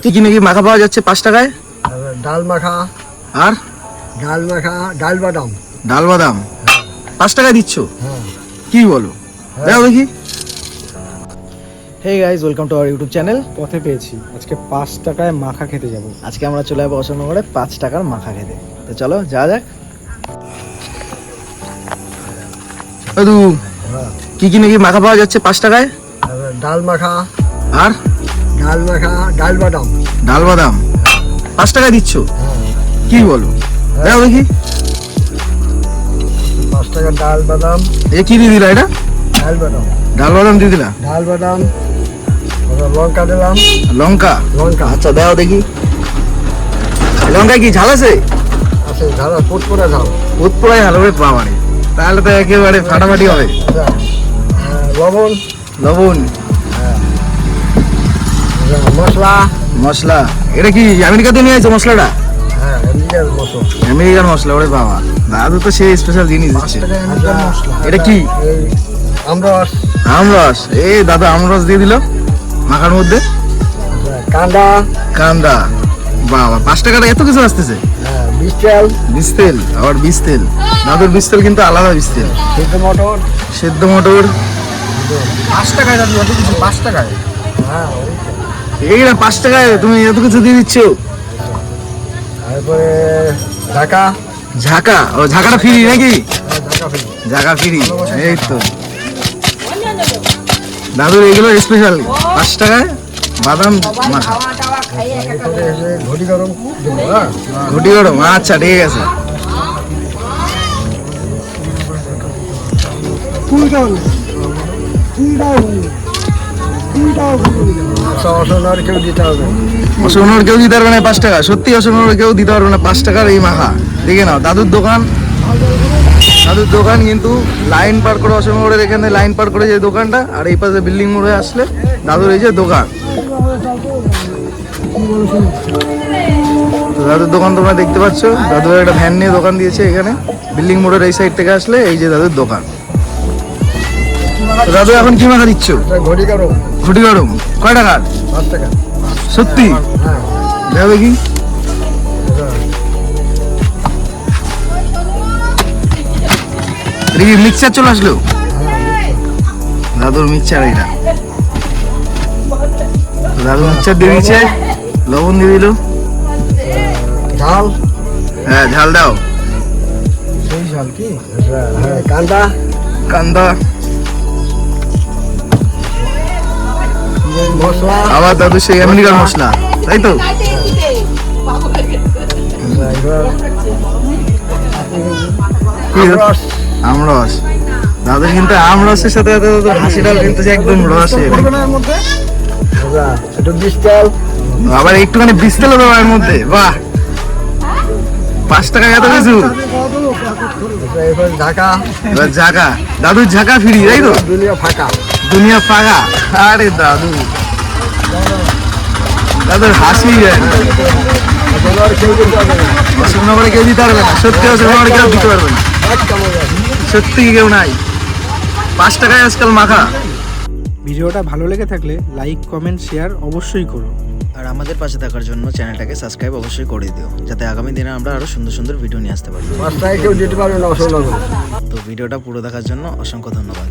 কি কি নাকি মাখা পাওয়া যাচ্ছে 5 টাকায়? ডাল মাখা আর ডাল বাদাম। ডাল বাদাম 5 টাকায় দিচ্ছ? হ্যাঁ। কি বলো, দাও দেখি। Hey guys, welcome to our YouTube channel. পথে পেয়েছি, আজকে 5 টাকায় মাখা খেতে যাব। আজকে আমরা চলে যাবো অশোকনগরে 5 টাকার মাখা খেতে। তো চলো যাওয়া যাক। দাদু কি কি নাকি মাখা পাওয়া যাচ্ছে 5 টাকায়? ডাল মাখা আর ডাল বাদাম। ডাল বাদাম 5 টাকায় দিচ্ছ? কি বলো, দাও দেখি। 5 টাকা ডাল বাদাম। এ কি দিয়ে দিলা? এটা ডাল বাদাম দিয়ে দিলা? ডাল বাদাম, লঙ্কা দিলাম। লঙ্কা আচ্ছা দাও দেখি। লঙ্কা কি ঝাল আছে? আছে, ঝাল পুটপুরা ঝাল। উৎপলাই ঝাল করে বাবারে, তাহলে তো একেবারে ফাটাফাটি হবে। লবণ মশলা। এটা কি আমেরিকাতে নিয়ে আছে মশলাটা? হ্যাঁ, আমেরিকান মশলা। ওরে বাবা, দাদু তো সেই স্পেশাল জিনিস দিচ্ছে। এটা কি? আমরস। এই দাদু আমরস দিয়ে দিল মাখার মধ্যে। কান্দা বাবা, 5 টাকাটা এত কিছু আসতেছে। বীজ তেল, আবার বীজ তেল। দাদুর বীজ তেল কিন্তু আলাদা বীজ তেল। সেদ্ধ মটর 5 টাকায় দাদু, এত কিছু 5 টাকায়? হ্যাঁ, এইটা 5 টাকায় তুমি এত কিছু দিয়ে দিচ্ছ? তারপরে ঝাঁকাটা ফ্রি নাকি? ঝাঁকা ফ্রি। এই তো দাদুর এগুলো স্পেশাল 5 টাকায় বাদাম মাখা। ঘটি গরম আচ্ছা ঠিক আছে। কেউ দিতে হবে অশোকনগর কেউ দিতে পারবে না 5 টাকা। সত্যি অশোকনগর কেউ দিতে পারবে না 5 টাকার এই মাখা। দেখে নাও দাদুর দোকান কিন্তু লাইন পার করে, অশোকনগরের এখানে লাইন পার করে যে দোকানটা, আর এই পাশে বিল্ডিং মোড়ে আসলে দাদুর এই যে দোকান। তো দাদুর দোকান তোমরা দেখতে পাচ্ছ, দাদুর একটা ভ্যান নিয়ে দোকান দিয়েছে এখানে বিল্ডিং মোড়ের এই সাইড থেকে আসলে। এই যে দাদুর দোকান। দাদু এখন কি মাখা দিচ্ছ? ঘটি গরম কয় টাকার? 5 টাকা। সত্যি? হ্যাঁ, দাও দেখি। মিক্সচার চলে আসলো, দাদুর মিক্সচার। এটা দাদু মিক্সচার দিয়ে দিচ্ছে, লবণ দিয়ে দিল। ঝাল। হ্যাঁ ঝাল দাও। সেই ঝাল কি? হ্যাঁ, কান্দা মশলা। আবার দাদু সেই আমেরিকান মশলা, তাই তো? আমরস। দাদু কিন্তু আমরসের সাথে হাসিটাও কিন্তু একদম রসে। আবার একটুখানি বিস্তেল দেবো এর মধ্যে। বাহ, 5 টাকা এত কিছু। এবার ঝাঁকা, দাদুর ঝাঁকা ফ্রি, তাই তো? দুনিয়া ফাঁকা। আরে দাদুর হাসি যায় না। অশোকনগরে কেউ দিতে পারবে না, সত্যি অশোকনগরে কেউ দিতে পারবে না, সত্যি কেউ নাই। 5 টাকায় আজকাল মাখা। ভিডিওটা ভালো লেগে থাকলে লাইক, কমেন্ট, শেয়ার অবশ্যই করো। আর আমাদের পাশে থাকার জন্য চ্যানেলটাকে সাবস্ক্রাইব অবশ্যই করে দিও, যাতে আগামী দিনে আমরা আরো সুন্দর সুন্দর ভিডিও নিয়ে আসতে পারি। কেউ দিতে পারবে না অশোকনগরে। তো ভিডিওটা পুরো দেখার জন্য অসংখ্য ধন্যবাদ।